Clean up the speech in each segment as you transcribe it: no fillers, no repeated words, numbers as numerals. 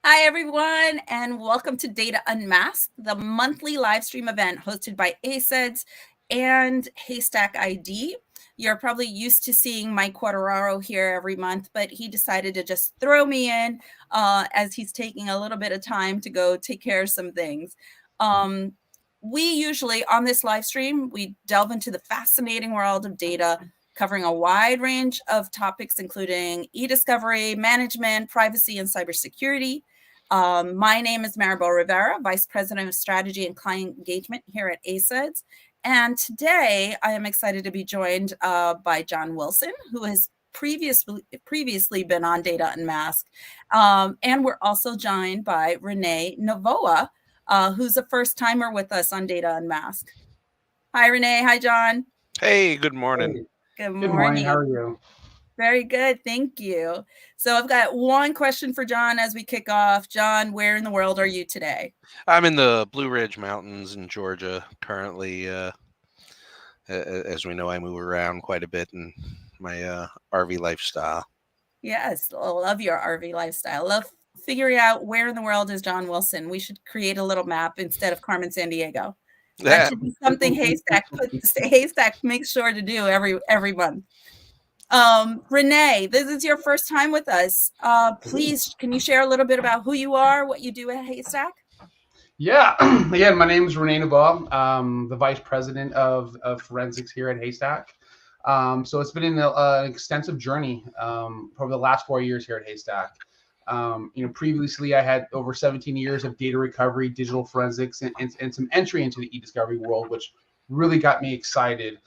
Hi, everyone, and welcome to Data Unmasked, the monthly live stream event hosted by ACEDS and HaystackID. You're probably used to seeing Mike Quartararo here every month, but he decided to just throw me in as he's taking a little bit of time to go take care of some things. We usually, on this live stream, we delve into the fascinating world of data, covering a wide range of topics, including e-discovery, management, privacy, and cybersecurity. My name is Maribel Rivera, Vice President of Strategy and Client Engagement here at ACEDS. And today I am excited to be joined by John Wilson, who has previously been on Data Unmasked. And we're also joined by Rene Novoa, who's a first timer with us on Data Unmasked. Hi, Rene. Hi, John. Hey, good morning. Good Good morning. How morning. are you? Very good. Thank you. So I've got one question for John as we kick off. John, where in the world are you today? I'm in the Blue Ridge Mountains in Georgia currently. As we know, I move around quite a bit in my RV lifestyle. Yes, I love your RV lifestyle. Love figuring out where in the world is John Wilson. We should create a little map instead of Carmen Sandiego. That Yeah, should be something Haystack makes sure to do every month. Rene, this is your first time with us. Please, can you share a little bit about who you are, what you do at Haystack? Yeah, my name is Rene Novoa. The Vice President of Forensics here at Haystack. So it's been an extensive journey for the last 4 years here at Haystack. Previously I had over 17 years of data recovery, digital forensics, and some entry into the e-discovery world, which really got me excited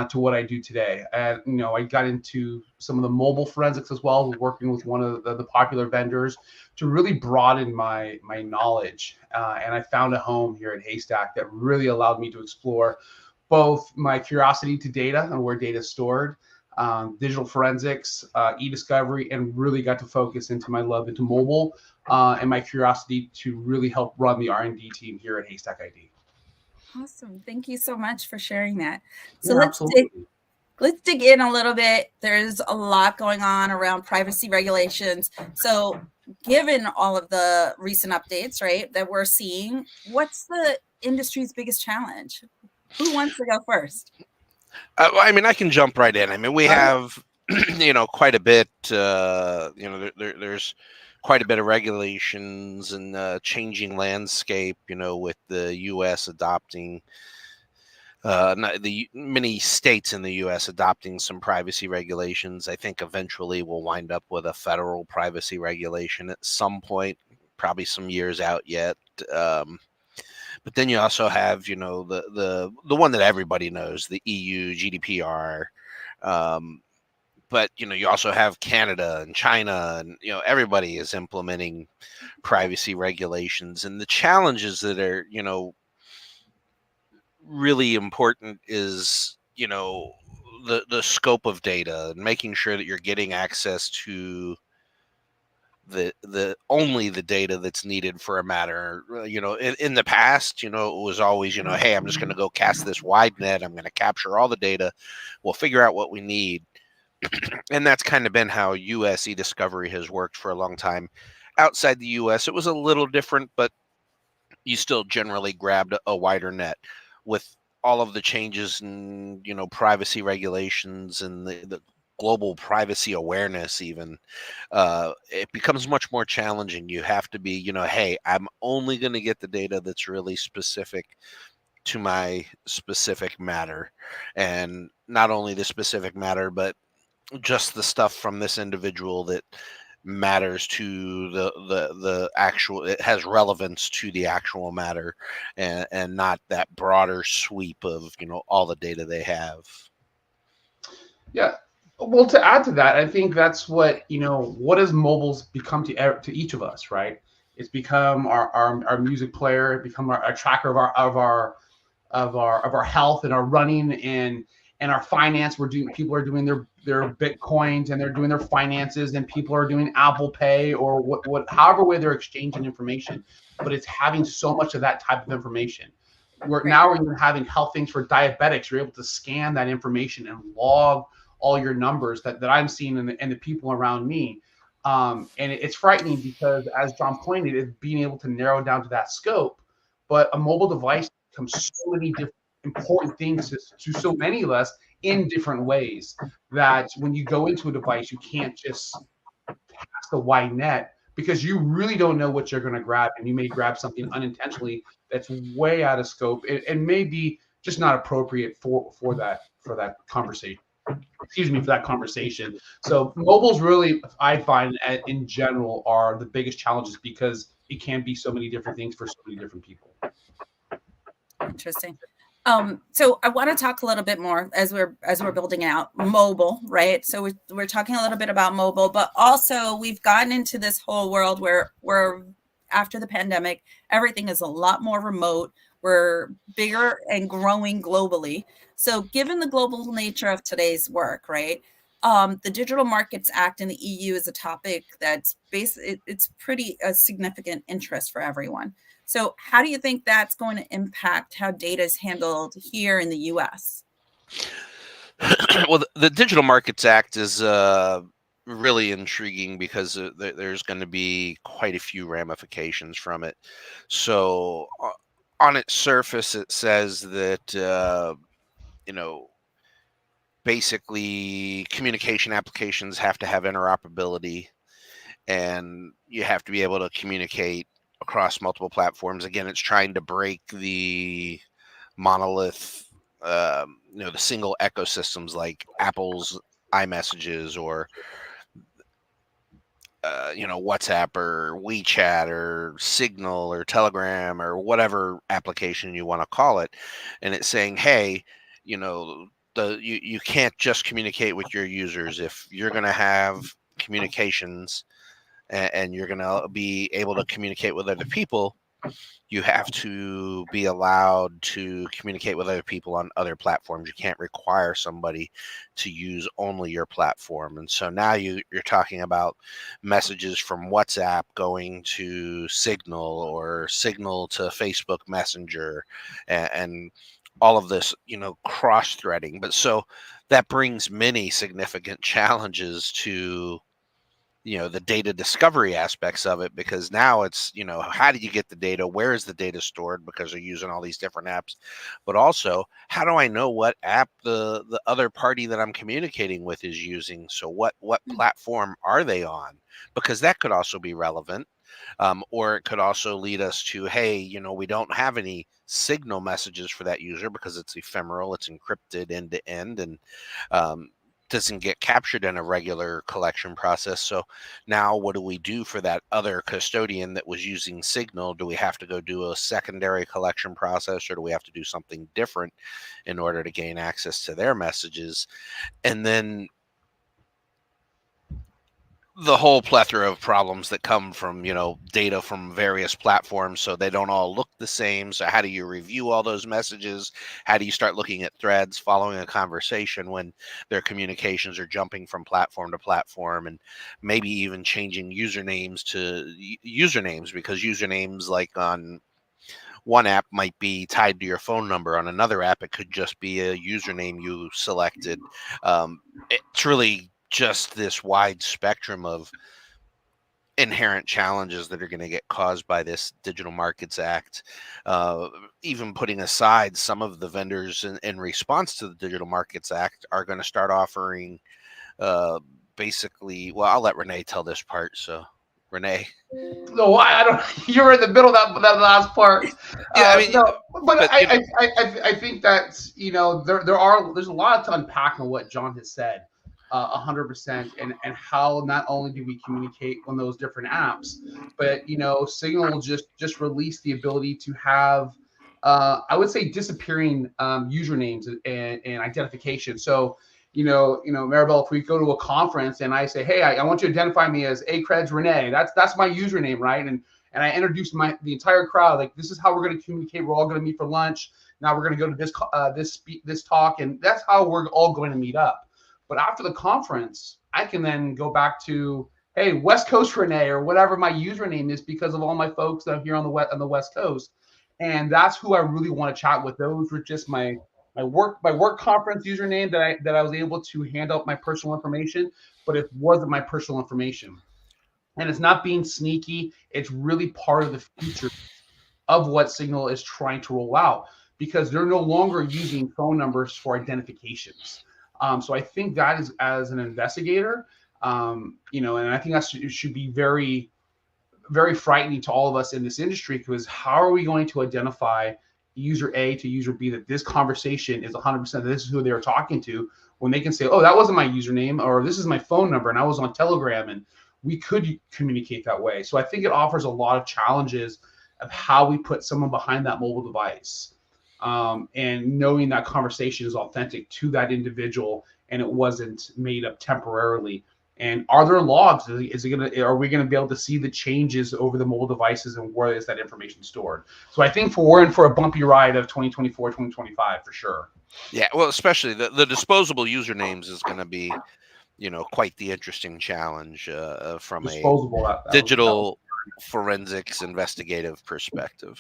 to what I do today. And I got into some of the mobile forensics as well, working with one of the popular vendors to really broaden my knowledge. And I found a home here at Haystack that really allowed me to explore both my curiosity to data and where data is stored, digital forensics, e-discovery, and really got to focus into my love into mobile and my curiosity to really help run the R&D team here at HaystackID. Awesome. Thank you so much for sharing that. So Yeah, absolutely. let's dig in a little bit. There's a lot going on around privacy regulations. So given all of the recent updates, right, that we're seeing, what's the industry's biggest challenge? Who wants to go first? I mean, I can jump right in. I mean, we All right. have, quite a bit. There's quite a bit of regulations and changing landscape. With the U.S. adopting. The many states in the U.S. adopting some privacy regulations. I think eventually we'll wind up with a federal privacy regulation at some point, probably some years out yet. But then you also have, the one that everybody knows, the EU GDPR. But you also have Canada and China, and everybody is implementing privacy regulations. And the challenges that are really important is the scope of data and making sure that you're getting access to the only the data that's needed for a matter. In the past, it was always, hey, I'm just going to go cast this wide net, I'm going to capture all the data, we'll figure out what we need. And that's kind of been how US e-discovery has worked for a long time. Outside the US it was a little different, but you still generally grabbed a wider net. With all of the changes in privacy regulations and the global privacy awareness, even it becomes much more challenging. You have to be, hey, I'm only going to get the data that's really specific to my specific matter, and not only the specific matter, but just the stuff from this individual that matters to the actual, it has relevance to the actual matter, and not that broader sweep of all the data they have. Yeah. Well, to add to that, I think that's what has mobiles become to each of us, right? It's become our music player, it become our tracker of our health and our running and our finance. People are doing their Bitcoins, and they're doing their finances, and people are doing Apple Pay or however way they're exchanging information. But it's having so much of that type of information. We're even having health things for diabetics. You're able to scan that information and log all your numbers that I'm seeing and the people around me. And it's frightening because, as John pointed, it's being able to narrow down to that scope. But a mobile device becomes so many different important things to so many of us in different ways that when you go into a device, you can't just cast a wide net because you really don't know what you're going to grab, and you may grab something unintentionally that's way out of scope and may be just not appropriate for that conversation. Excuse me, for that conversation. So mobiles really, I find in general, are the biggest challenges because it can be so many different things for so many different people. Interesting. So I want to talk a little bit more as we're building out mobile, right? So we're talking a little bit about mobile, but also we've gotten into this whole world where after the pandemic, everything is a lot more remote. We're bigger and growing globally. So given the global nature of today's work, right? The Digital Markets Act in the EU is a topic that's it's pretty a significant interest for everyone. So how do you think that's going to impact how data is handled here in the US? Well, the Digital Markets Act is really intriguing because there's going to be quite a few ramifications from it. So on its surface, it says that, basically communication applications have to have interoperability, and you have to be able to communicate across multiple platforms. Again, it's trying to break the monolith, the single ecosystems like Apple's iMessages or WhatsApp or WeChat or Signal or Telegram or whatever application you want to call it. And it's saying, hey, you can't just communicate with your users. If you're going to have communications and you're going to be able to communicate with other people, you have to be allowed to communicate with other people on other platforms. You can't require somebody to use only your platform. And so now you're talking about messages from WhatsApp going to Signal or Signal to Facebook Messenger and all of this, cross-threading. But so that brings many significant challenges to the data discovery aspects of it, because now it's, how do you get the data? Where is the data stored? Because they're using all these different apps. But also, how do I know what app the other party that I'm communicating with is using? So what platform are they on? Because that could also be relevant. Or it could also lead us to, hey, we don't have any Signal messages for that user because it's ephemeral, it's encrypted end to end, and doesn't get captured in a regular collection process. So now what do we do for that other custodian that was using Signal? Do we have to go do a secondary collection process, or do we have to do something different in order to gain access to their messages? And then the whole plethora of problems that come from, data from various platforms, so they don't all look the same. So how do you review all those messages? How do you start looking at threads following a conversation when their communications are jumping from platform to platform, and maybe even changing usernames to usernames, because usernames like on one app might be tied to your phone number. On another app, it could just be a username you selected. It's really just this wide spectrum of inherent challenges that are going to get caused by this Digital Markets Act. Even putting aside some of the vendors in response to the Digital Markets Act are going to start offering basically, well, I'll let Rene tell this part. So Rene. No, I don't. You're in the middle of that last part. Yeah, I mean, no, but you know, I think that's there's a lot to unpack on what John has said, 100%, and how not only do we communicate on those different apps, but Signal just released the ability to have, I would say, disappearing usernames and identification. So Maribel, if we go to a conference and I say, hey, I want you to identify me as ACREDS Rene, that's my username, right? And I introduce the entire crowd, like, this is how we're going to communicate. We're all going to meet for lunch. Now we're going to go to this talk, and that's how we're all going to meet up. But after the conference, I can then go back to, hey, West Coast Rene, or whatever my username is, because of all my folks that are here on the West Coast. And that's who I really want to chat with. Those were just my work conference username that I was able to hand out my personal information, but it wasn't my personal information. and it's not being sneaky. It's really part of the future of what Signal is trying to roll out, because they're no longer using phone numbers for identifications. So I think that is, as an investigator, and I think that should be very, very frightening to all of us in this industry, because how are we going to identify user A to user B that this conversation is 100%, this is who they were talking to, when they can say, oh, that wasn't my username, or this is my phone number and I was on Telegram, and we could communicate that way. So I think it offers a lot of challenges of how we put someone behind that mobile device, and knowing that conversation is authentic to that individual and it wasn't made up temporarily. And are there logs? Are we gonna be able to see the changes over the mobile devices, and where is that information stored? So I think we're in for a bumpy ride of 2024, 2025 for sure. Yeah, well, especially the disposable usernames is going to be, quite the interesting challenge from Disposable, a digital forensics investigative perspective.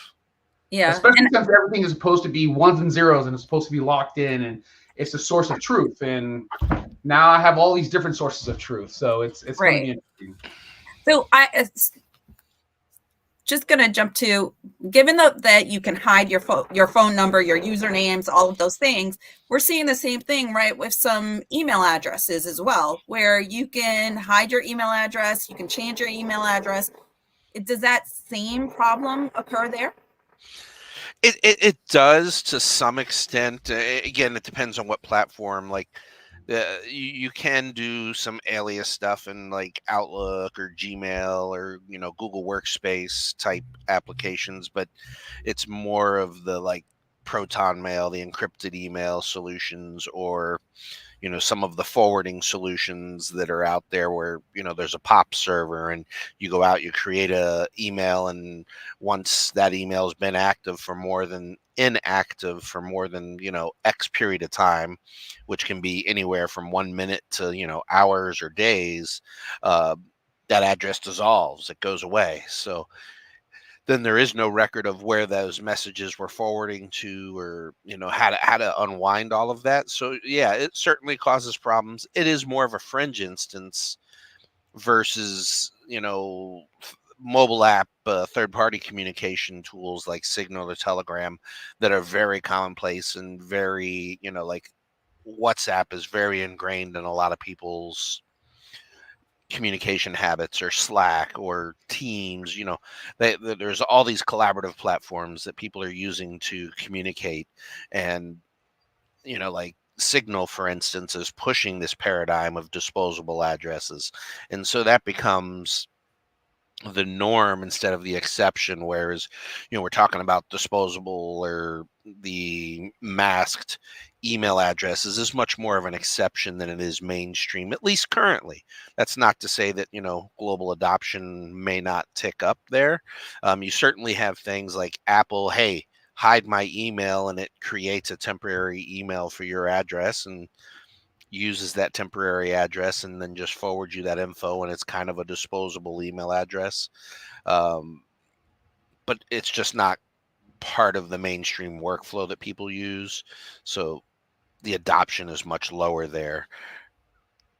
Yeah, especially since everything is supposed to be ones and zeros and it's supposed to be locked in, and it's the source of truth. And now I have all these different sources of truth, so it's right. going to be interesting. So just going to jump to, given that you can hide your phone number, your usernames, all of those things, we're seeing the same thing, right, with some email addresses as well, where you can hide your email address, you can change your email address. Does that same problem occur there? It does to some extent. Again, it depends on what platform. Like, you can do some alias stuff in like Outlook or Gmail or Google Workspace type applications, but it's more of the like Proton Mail, the encrypted email solutions, or some of the forwarding solutions that are out there where there's a POP server, and you go out, you create a email, and once that email has been inactive for more than X period of time, which can be anywhere from 1 minute to hours or days, that address dissolves, it goes away. So then there is no record of where those messages were forwarding to, or how to unwind all of that. So yeah, it certainly causes problems. It is more of a fringe instance versus mobile app third-party communication tools like Signal or Telegram that are very commonplace and very like WhatsApp is very ingrained in a lot of people's communication habits, or Slack or Teams. There's all these collaborative platforms that people are using to communicate, and like Signal, for instance, is pushing this paradigm of disposable addresses, and so that becomes the norm instead of the exception. Whereas we're talking about disposable or the masked email addresses is much more of an exception than it is mainstream, at least currently. That's not to say that global adoption may not tick up there. You certainly have things like Apple, hey, hide my email, and it creates a temporary email for your address and uses that temporary address and then just forwards you that info, and it's kind of a disposable email address. But it's just not part of the mainstream workflow that people use. So the adoption is much lower there.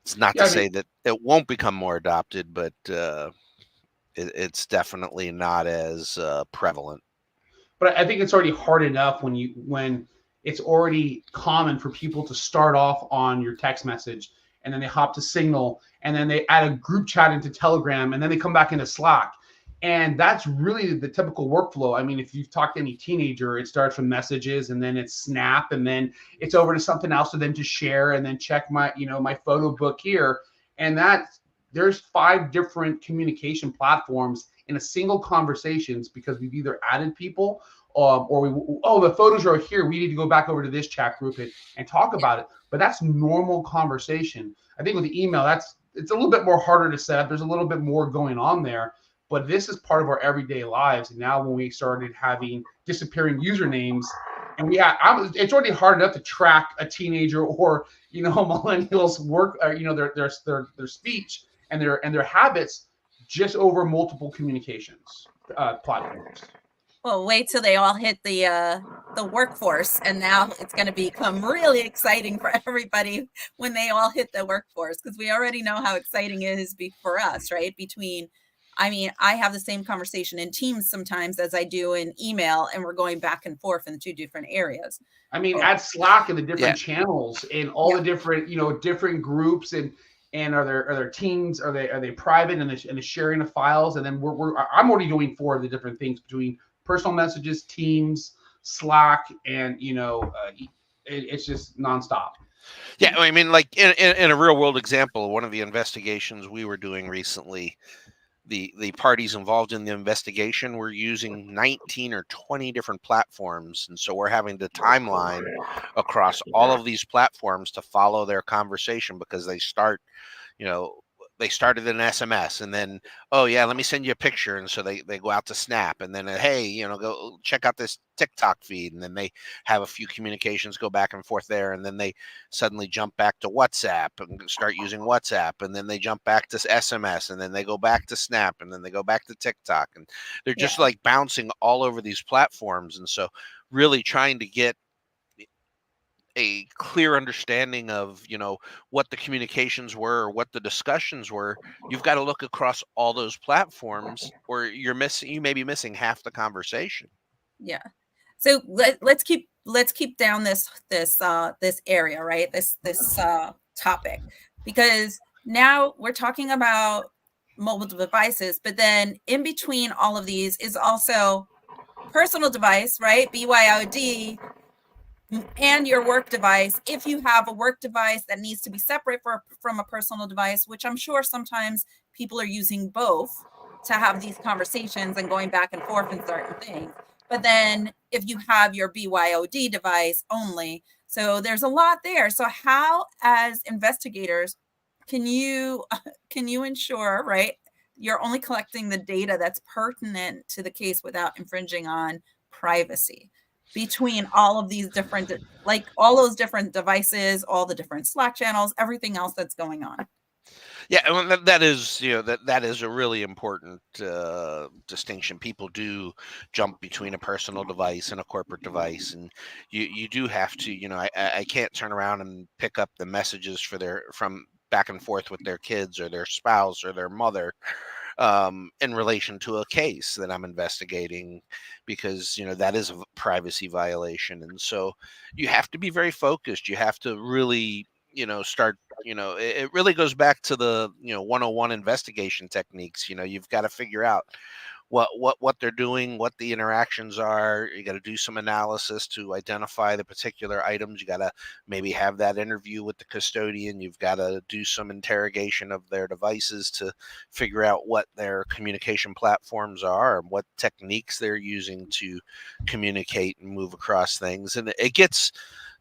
It's not to say that it won't become more adopted, but it's definitely not as prevalent. But I think it's already hard enough when it's already common for people to start off on your text message, and then they hop to Signal, and then they add a group chat into Telegram, and then they come back into Slack. And that's really the typical workflow. I mean, if you've talked to any teenager, it starts from messages, and then it's Snap, and then it's over to something else for them to share, and then check my photo book here. And there's 5 different communication platforms in a single conversations, because we've either added people or the photos are here, we need to go back over to this chat group and talk about it. But that's normal conversation. I think with the email, it's a little bit more harder to set up. There's a little bit more going on there. But this is part of our everyday lives. And now when we started having disappearing usernames, and it's already hard enough to track a teenager or millennials work, their speech and their habits just over multiple communications platforms. Well, wait till they all hit the workforce, and now it's going to become really exciting for everybody when they all hit the workforce, because we already know how exciting it is for us, right? Between I mean, I have the same conversation in Teams sometimes as I do in email, and we're going back and forth in 2 different areas. I mean, Oh, add Slack and the Yeah. different channels and all Yeah. the different, different groups and are there teams? Are they private and the sharing of files? And then I'm already doing 4 of the different things between personal messages, Teams, Slack, and it's just nonstop. Yeah, I mean, like in a real world example, one of the investigations we were doing recently, the parties involved in the investigation were using 19 or 20 different platforms, and so we're having to timeline across all of these platforms to follow their conversation, because they start, they started an SMS, and then, oh yeah, let me send you a picture, and so they go out to Snap, and then hey, go check out this TikTok feed, and then they have a few communications go back and forth there, and then they suddenly jump back to WhatsApp and start using WhatsApp, and then they jump back to SMS, and then they go back to Snap, and then they go back to TikTok, and they're just like bouncing all over these platforms, and so really trying to get a clear understanding of what the communications were or what the discussions were. You've got to look across all those platforms, or you may be missing half the conversation. Yeah. So let's keep down this area, right? This topic, because now we're talking about mobile devices, but then in between all of these is also personal device, right? BYOD, and your work device. If you have a work device that needs to be separate from a personal device, which I'm sure sometimes people are using both to have these conversations and going back and forth in certain things. But then if you have your BYOD device only, so there's a lot there. So how, as investigators, can you ensure, right, you're only collecting the data that's pertinent to the case without infringing on privacy between all of these different, like all those different devices, all the different Slack channels, everything else that's going on? Yeah, that is that is a really important distinction. People do jump between a personal device and a corporate device, and you do have to. I can't turn around and pick up the messages from back and forth with their kids or their spouse or their mother in relation to a case that I'm investigating, because that is a privacy violation, and so you have to be very focused. You have to really start. It really goes back to the 101 investigation techniques. You've got to figure out what they're doing, what the interactions are. You got to do some analysis to identify the particular items. You got to maybe have that interview with the custodian. You've got to do some interrogation of their devices to figure out what their communication platforms are and what techniques they're using to communicate and move across things. And it gets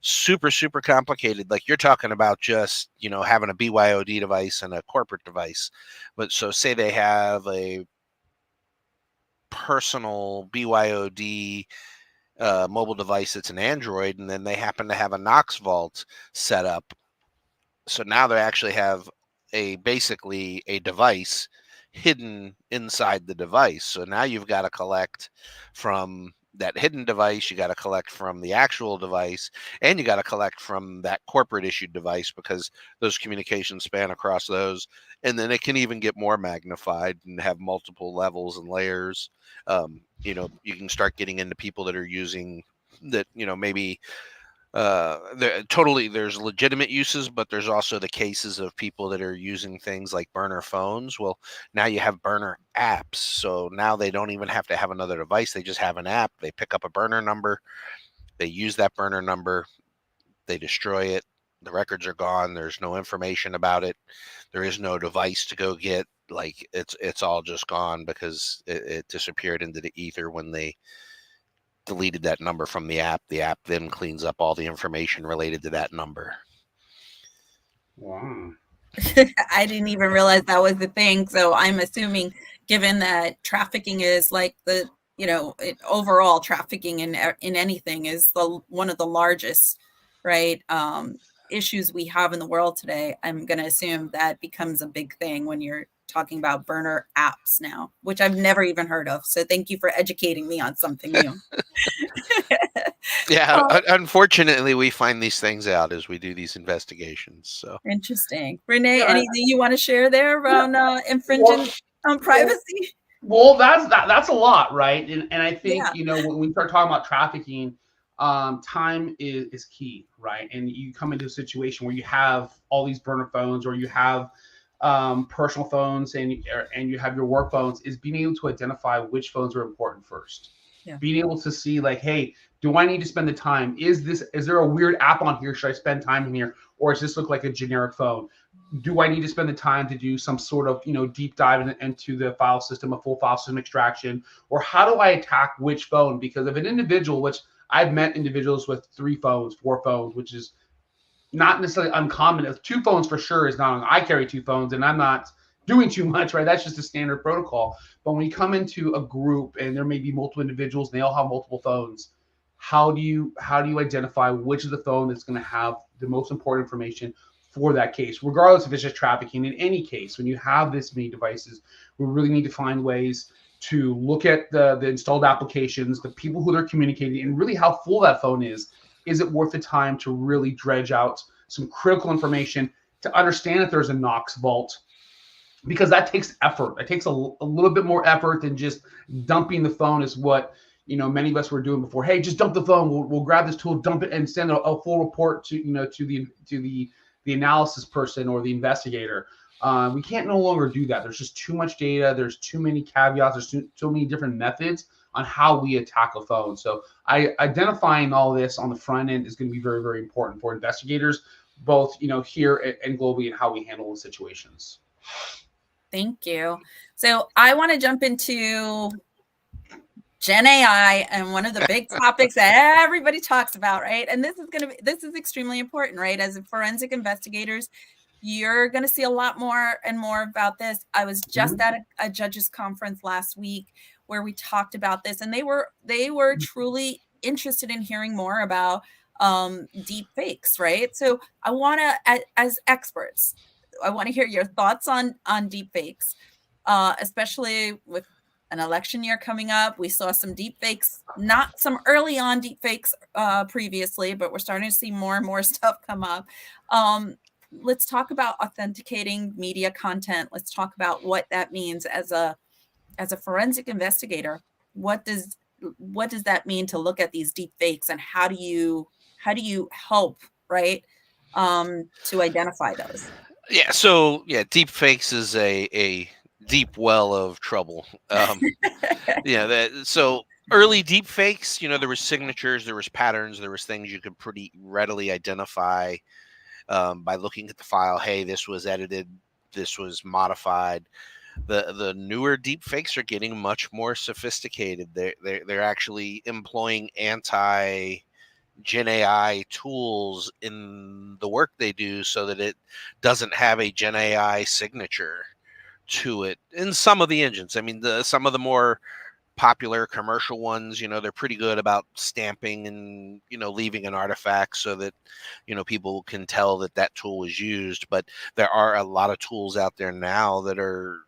super, super complicated. Like you're talking about just, having a BYOD device and a corporate device. But so say they have a personal BYOD mobile device that's an Android, and then they happen to have a Knox Vault set up. So now they actually have basically a device hidden inside the device. So now you've got to collect from that hidden device, you got to collect from the actual device, and you got to collect from that corporate issued device, because those communications span across those. And then it can even get more magnified and have multiple levels and layers. You can start getting into people that are using that, maybe there's legitimate uses, but there's also the cases of people that are using things like burner phones. Well, now you have burner apps, so now they don't even have to have another device. They just have an app. They pick up a burner number, they use that burner number, they destroy it, the records are gone, there's no information about it, there is no device to go get. Like it's all just gone because it disappeared into the ether when they deleted that number from the app. The app then cleans up all the information related to that number. Wow. I didn't even realize that was the thing. So I'm assuming, given that trafficking is like the, overall trafficking in anything is one of the largest, right, issues we have in the world today, I'm going to assume that becomes a big thing when you're talking about burner apps now, which I've never even heard of. So thank you for educating me on something new. Yeah, unfortunately, we find these things out as we do these investigations. So interesting. Renee, anything you want to share there around infringing? on privacy? Well, that's a lot, right? And I think, Yeah. when we start talking about trafficking, time is key, right? And you come into a situation where you have all these burner phones, or you have personal phones, and you have your work phones. Is being able to identify which phones are important first. Yeah. Being able to see, like, hey, do I need to spend the time? Is there a weird app on here? Should I spend time in here, or does this look like a generic phone? Do I need to spend the time to do some sort of deep dive into the file system, a full file system extraction, or how do I attack which phone? Because if an individual, which I've met individuals with 3 phones, 4 phones, which is not necessarily uncommon. If 2 phones for sure is not. I carry 2 phones, and I'm not doing too much, right? That's just a standard protocol. But when you come into a group and there may be multiple individuals, and they all have multiple phones, how do you identify which is the phone that's going to have the most important information for that case, regardless if it's just trafficking? In any case, when you have this many devices, we really need to find ways to look at the installed applications, the people who they're communicating, and really how full that phone is. Is it worth the time to really dredge out some critical information to understand if there's a Knox vault? Because that takes effort. It takes a little bit more effort than just dumping the phone, is what many of us were doing before. Hey, just dump the phone. We'll grab this tool, dump it, and send a full report to the analysis person or the investigator. We can't no longer do that. There's just too much data. There's too many caveats. There's so many different methods on how we attack a phone. So identifying all this on the front end is going to be very, very important for investigators, both here and globally, and how we handle the situations. Thank you. So I want to jump into Gen AI and one of the big topics that everybody talks about, right? And this is extremely important, right? As forensic investigators, you're going to see a lot more and more about this. I was just at a judges conference last week where we talked about this, and they were truly interested in hearing more about deep fakes, right? So I want to, as experts, I want to hear your thoughts on deep fakes, especially with an election year coming up. We saw some deep fakes, not some early on deep fakes previously, but we're starting to see more and more stuff come up. Let's talk about authenticating media content. Let's talk about what that means as a forensic investigator. What does that mean to look at these deep fakes, and how do you help, right, to identify those? Yeah. So deep fakes is a deep well of trouble. So early deep fakes, there was signatures, there was patterns, there was things you could pretty readily identify by looking at the file. Hey, this was edited, this was modified. The newer deep fakes are getting much more sophisticated. They're actually employing Gen AI tools in the work they do, so that it doesn't have a Gen AI signature to it. In some of the engines, I mean, some of the more popular commercial ones, they're pretty good about stamping and leaving an artifact so that people can tell that tool was used. But there are a lot of tools out there now that are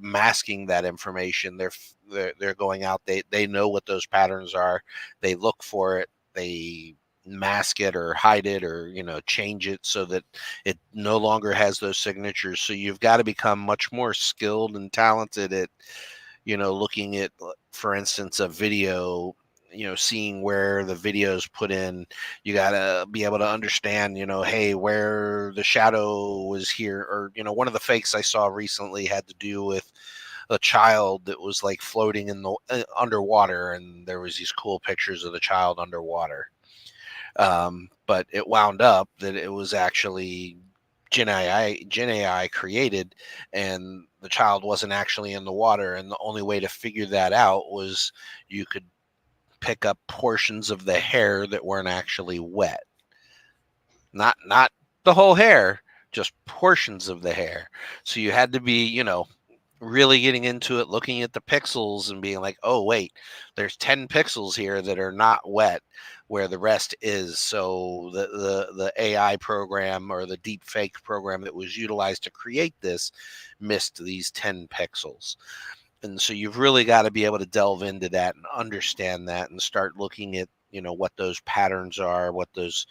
masking that information. They're going out, they know what those patterns are, they look for it, they mask it or hide it, or change it so that it no longer has those signatures. So you've got to become much more skilled and talented at looking at, for instance, a video, seeing where the video's put in. You got to be able to understand, hey, where the shadow was here. Or one of the fakes I saw recently had to do with a child that was like floating in the underwater, and there was these cool pictures of the child underwater. But it wound up that it was actually Gen AI created, and the child wasn't actually in the water. And the only way to figure that out was you could pick up portions of the hair that weren't actually wet. Not the whole hair, just portions of the hair. So you had to be, really getting into it, looking at the pixels and being like, oh, wait, there's 10 pixels here that are not wet where the rest is. So the AI program, or the deep fake program that was utilized to create this, missed these 10 pixels. And so you've really got to be able to delve into that and understand that, and start looking at, what those patterns are, what those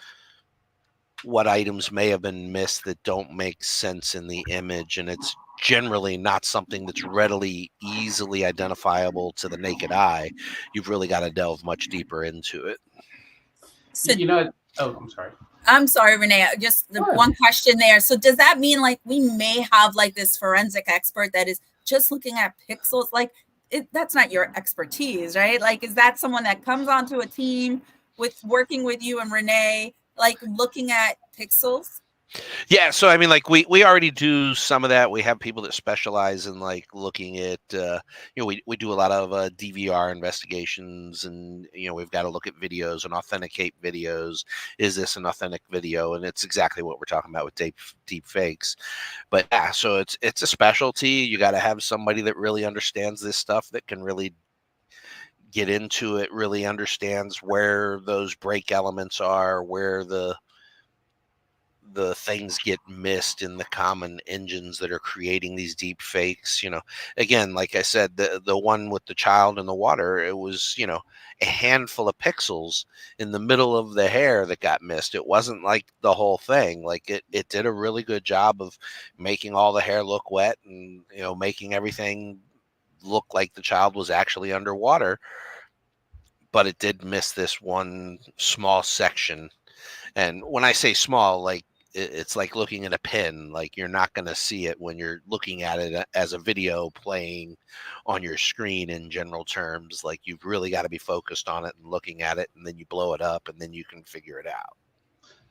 what items may have been missed that don't make sense in the image, and it's generally not something that's readily easily identifiable to the naked eye. You've really got to delve much deeper into it. So, oh, I'm sorry. I'm sorry, Rene, just one question there. So does that mean like we may have like this forensic expert that is just looking at pixels? Like that's not your expertise, right? Like, is that someone that comes onto a team with working with you and Rene, like looking at pixels? Yeah, so I mean, like we already do some of that. We have people that specialize in like looking at, we do a lot of DVR investigations, and we've got to look at videos and authenticate videos. Is this an authentic video? And it's exactly what we're talking about with deep fakes. But yeah, so it's a specialty. You got to have somebody that really understands this stuff, that can really get into it, really understands where those break elements are, where the things get missed in the common engines that are creating these deep fakes. Again, like I said, the one with the child in the water, it was a handful of pixels in the middle of the hair that got missed. It wasn't like the whole thing. Like it did a really good job of making all the hair look wet, and making everything look like the child was actually underwater, but it did miss this one small section. And when I say small, like it's like looking at a pin. Like you're not going to see it when you're looking at it as a video playing on your screen in general terms. Like you've really got to be focused on it and looking at it, and then you blow it up, and then you can figure it out.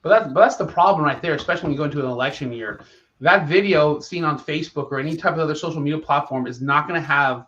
But that's the problem right there, especially when you go into an election year. That video seen on Facebook or any type of other social media platform is not going to have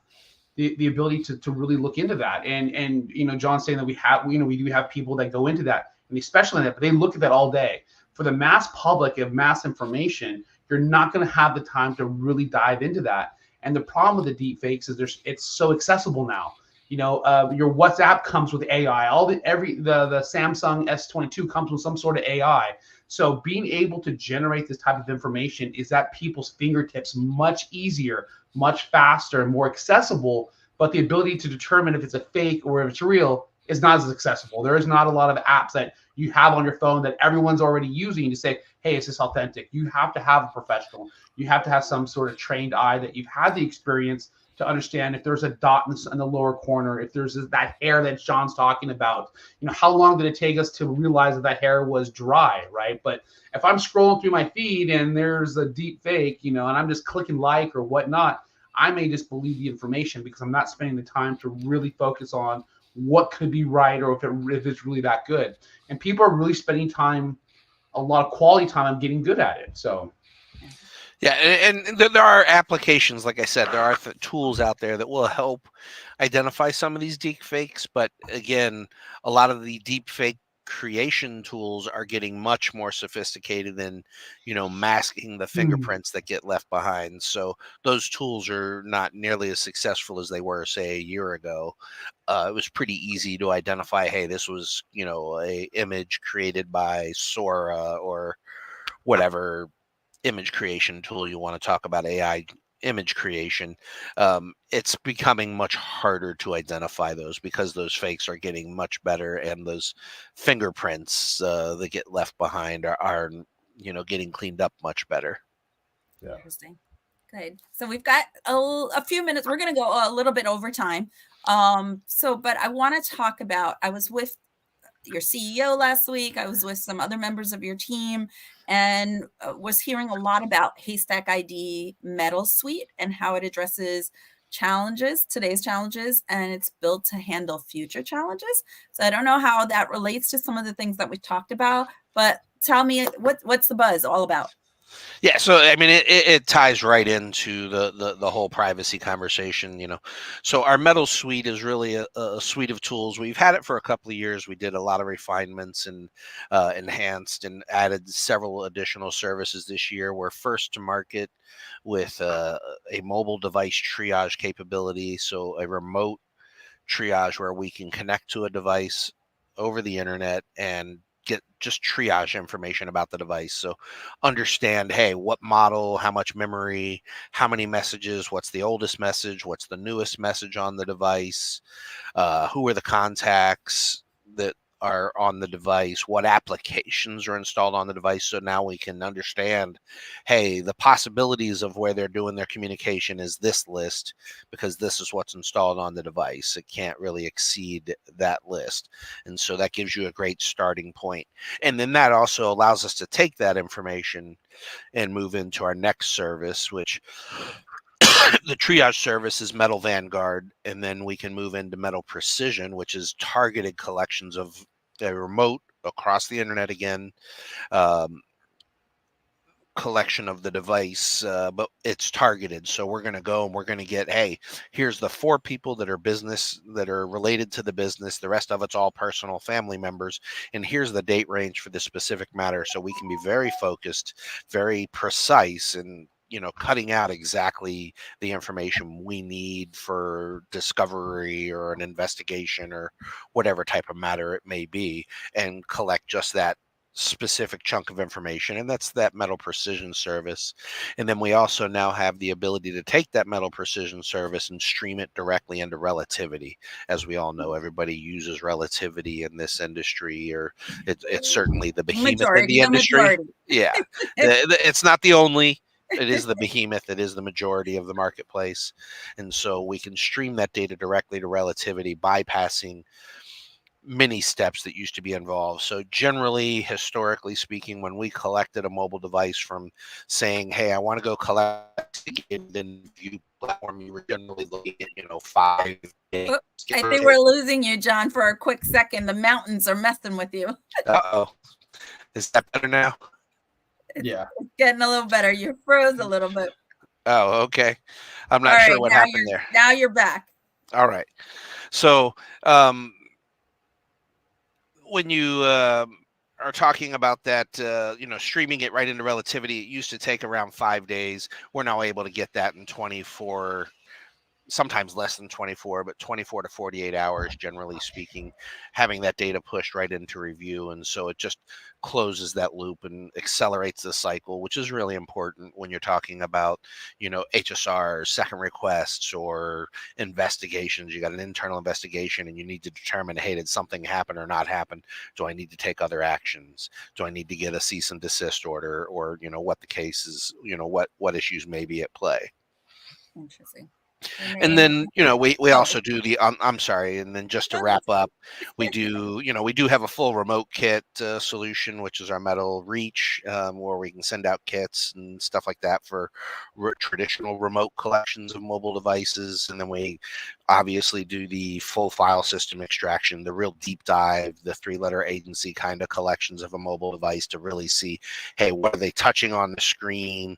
the ability to really look into that. And John's saying that we do have people that go into that, and especially in that, but they look at that all day. For the mass public of mass information, you're not going to have the time to really dive into that. And the problem with the deep fakes is it's so accessible now. Your WhatsApp comes with AI. The Samsung S22 comes with some sort of AI. So being able to generate this type of information is at people's fingertips much easier, much faster, and more accessible. But the ability to determine if it's a fake or if it's real is not as accessible. There is not a lot of apps that you have on your phone that everyone's already using to say, hey, is this authentic? You have to have a professional. You have to have some sort of trained eye that you've had the experience to understand if there's a dot in the lower corner, if there's that hair that Sean's talking about. How long did it take us to realize that hair was dry, right? But if I'm scrolling through my feed and there's a deep fake, and I'm just clicking like or whatnot, I may just believe the information because I'm not spending the time to really focus on what could be right or if it's really that good. And people are really spending time, a lot of quality time on getting good at it. So yeah, and there are applications, like I said, there are tools out there that will help identify some of these deep fakes. But again, a lot of the deep fake creation tools are getting much more sophisticated than, masking the fingerprints that get left behind. So those tools are not nearly as successful as they were, say, a year ago. It was pretty easy to identify, hey, this was, a image created by Sora or whatever image creation tool you want to talk about, AI image creation. It's becoming much harder to identify those because those fakes are getting much better, and those fingerprints that get left behind are getting cleaned up much better. Yeah. Interesting. Good. So we've got a few minutes. We're going to go a little bit over time. But I want to talk about, I was with your CEO last week. I was with some other members of your team and was hearing a lot about HaystackID Metal Suite and how it addresses today's challenges, and it's built to handle future challenges. So I don't know how that relates to some of the things that we talked about, but tell me what's the buzz all about? Yeah, so I mean, it ties right into the whole privacy conversation, So our Metal Suite is really a suite of tools. We've had it for a couple of years. We did a lot of refinements and enhanced and added several additional services this year. We're first to market with a mobile device triage capability, so a remote triage where we can connect to a device over the internet and get just triage information about the device. So understand, hey, what model, how much memory, how many messages, what's the oldest message, what's the newest message on the device, who are the contacts that are on the device, what applications are installed on the device. So now we can understand, hey, the possibilities of where they're doing their communication is this list because this is what's installed on the device. It can't really exceed that list. And so that gives you a great starting point. And then that also allows us to take that information and move into our next service, which the triage service is Metal Vanguard, and then we can move into Metal Precision, which is targeted collections of a remote across the internet again, um, collection of the device, but it's targeted. So we're going to go and we're going to get, hey, here's the 4 people that are related to the business. The rest of it's all personal family members. And here's the date range for this specific matter. So we can be very focused, very precise, and cutting out exactly the information we need for discovery or an investigation or whatever type of matter it may be, and collect just that specific chunk of information. And that's that Metal Precision service. And then we also now have the ability to take that Metal Precision service and stream it directly into Relativity. As we all know, everybody uses Relativity in this industry, or it's certainly the behemoth of the industry. Yeah, it's not the only. It is the behemoth. It is the majority of the marketplace. And so we can stream that data directly to Relativity, bypassing many steps that used to be involved. So generally, historically speaking, when we collected a mobile device from saying, hey, I want to go collect it in view platform, you were generally looking at 5 days. I think we're losing you, John, for a quick second. The mountains are messing with you. Uh-oh. Is that better now? Yeah. It's getting a little better. You froze a little bit. Oh, okay. I'm not sure what happened there. Now you're back. All right. So when you are talking about that, streaming it right into Relativity, it used to take around 5 days. We're now able to get that in 24, sometimes less than 24, but 24 to 48 hours, generally speaking, having that data pushed right into review. And so it just closes that loop and accelerates the cycle, which is really important when you're talking about, HSRs, second requests, or investigations. You got an internal investigation and you need to determine, hey, did something happen or not happen? Do I need to take other actions? Do I need to get a cease and desist order, or, what the case is, what issues may be at play? Interesting. And then, we also do the, I'm sorry. And then just to wrap up, we do have a full remote kit solution, which is our Metal Reach, where we can send out kits and stuff like that for traditional remote collections of mobile devices. And then we obviously do the full file system extraction, the real deep dive, the 3-letter agency kind of collections of a mobile device to really see, hey, what are they touching on the screen?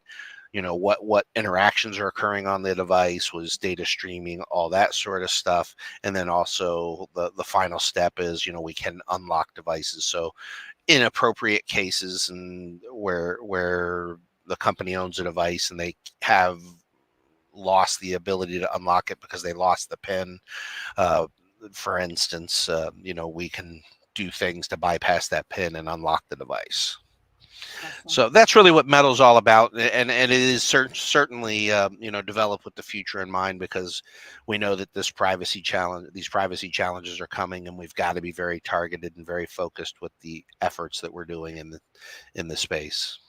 What interactions are occurring on the device, was data streaming, all that sort of stuff. And then also the final step is, we can unlock devices. So in appropriate cases, and where the company owns a device and they have lost the ability to unlock it because they lost the PIN, for instance, we can do things to bypass that PIN and unlock the device. Awesome. So that's really what Metal's all about, and it is certainly developed with the future in mind, because we know that these privacy challenges are coming, and we've got to be very targeted and very focused with the efforts that we're doing in the space.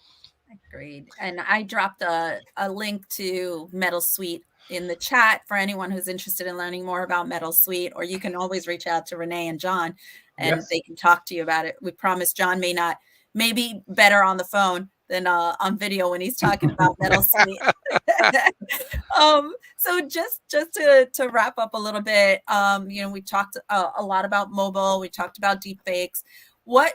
Agreed. And I dropped a link to Metal Suite in the chat for anyone who's interested in learning more about Metal Suite, or you can always reach out to Rene and John, and they can talk to you about it. We promise John may be better on the phone than on video when he's talking about Metal Suite. So just to wrap up a little bit, we talked a lot about mobile. We talked about deep fakes. What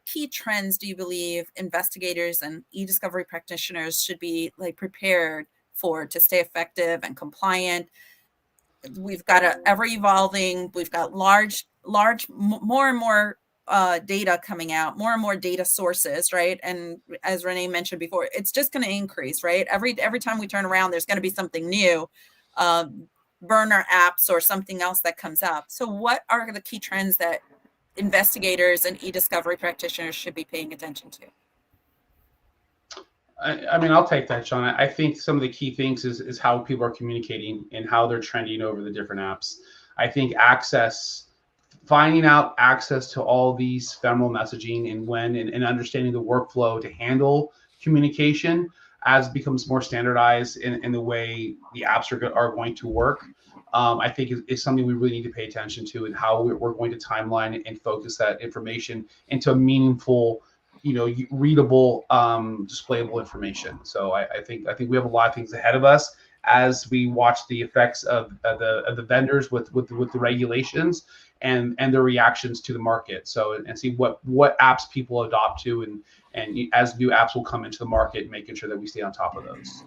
key trends do you believe investigators and e-discovery practitioners should be prepared for to stay effective and compliant? We've got ever evolving. We've got large, more and more data coming out, more and more data sources, right? And as Rene mentioned before, it's just going to increase, right? Every time we turn around, there's going to be something new, burner apps or something else that comes up. So what are the key trends that investigators and e-discovery practitioners should be paying attention to? I mean, I'll take that, Sean. I think some of the key things is how people are communicating and how they're trending over the different apps. I think access finding out access to all these ephemeral messaging and when and understanding the workflow to handle communication as it becomes more standardized in the way the apps are going to work. I think is something we really need to pay attention to, and how we're going to timeline and focus that information into a meaningful, readable, displayable information. So I think we have a lot of things ahead of us as we watch the effects of the vendors with the regulations and their reactions to the market. So and see what apps people adopt to, and as new apps will come into the market, making sure that we stay on top of those.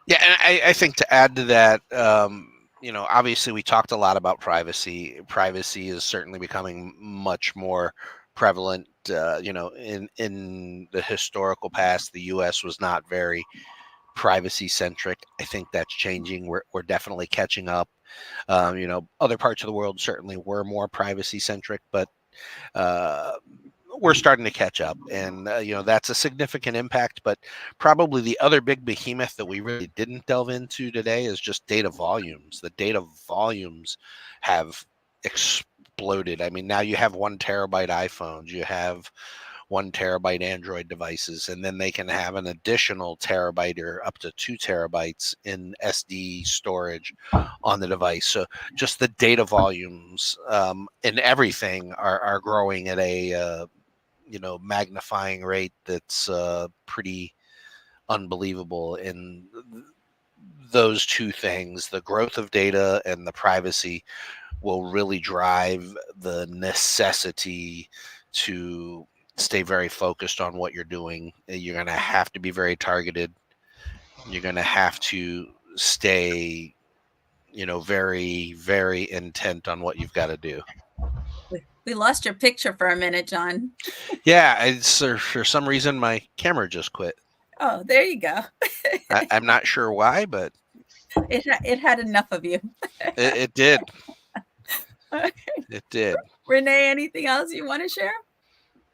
Yeah, and I think to add to that, obviously we talked a lot about privacy. Privacy is certainly becoming much more prevalent. In the historical past, the U.S. was not very privacy centric. I think that's changing. We're definitely catching up. Other parts of the world certainly were more privacy centric, but we're starting to catch up, and that's a significant impact. But probably the other big behemoth that we really didn't delve into today is just data volumes. The data volumes have exploded. I mean, now you have 1 terabyte iPhones, you have 1 terabyte Android devices, and then they can have an additional terabyte or up to 2 terabytes in SD storage on the device. So just the data volumes and everything are growing at a magnifying rate that's pretty unbelievable. And those two things, the growth of data and the privacy, will really drive the necessity to stay very focused on what you're doing. You're going to have to be very targeted. You're going to have to stay, very, very intent on what you've got to do. We lost your picture for a minute, John. Yeah, for some reason my camera just quit. Oh, there you go. I'm not sure why, but it had enough of you. It did. It did. Rene, anything else you want to share?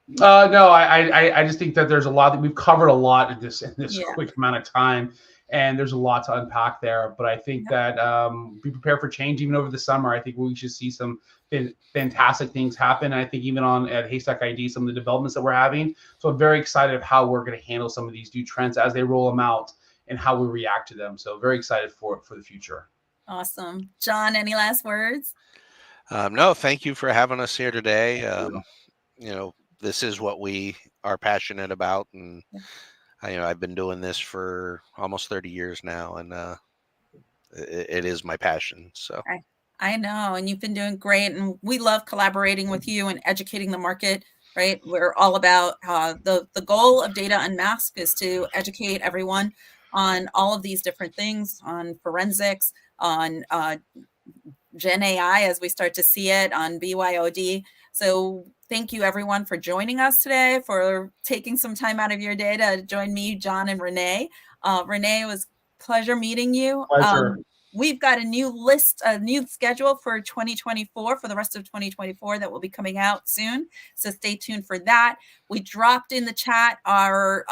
No, I just think that there's a lot that we've covered a lot in this quick amount of time, and there's a lot to unpack there. But I think that be prepared for change even over the summer. I think we should see some fantastic things happen. I think even at HaystackID, some of the developments that we're having. So I'm very excited of how we're going to handle some of these new trends as they roll them out and how we react to them. So very excited for the future. Awesome. John, any last words? No, thank you for having us here today. This is what we are passionate about, and I've been doing this for almost 30 years now, and it is my passion. So I know, and you've been doing great, and we love collaborating with you and educating the market. Right, we're all about the goal of Data Unmasked is to educate everyone on all of these different things, on forensics, on Gen AI as we start to see it, on BYOD. So thank you everyone for joining us today, for taking some time out of your day to join me, John, and Rene. Rene, it was a pleasure meeting you. Pleasure. We've got a new schedule for 2024, for the rest of 2024, that will be coming out soon. So stay tuned for that. We dropped in the chat our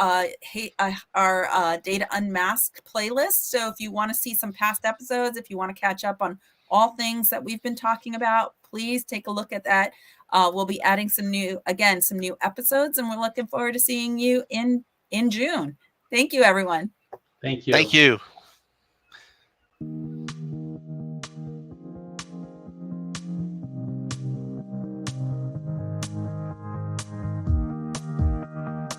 Data Unmasked playlist. So if you want to see some past episodes, if you want to catch up on all things that we've been talking about, please take a look at that. We'll be adding some new episodes, and we're looking forward to seeing you in June. Thank you, everyone. Thank you. Thank you.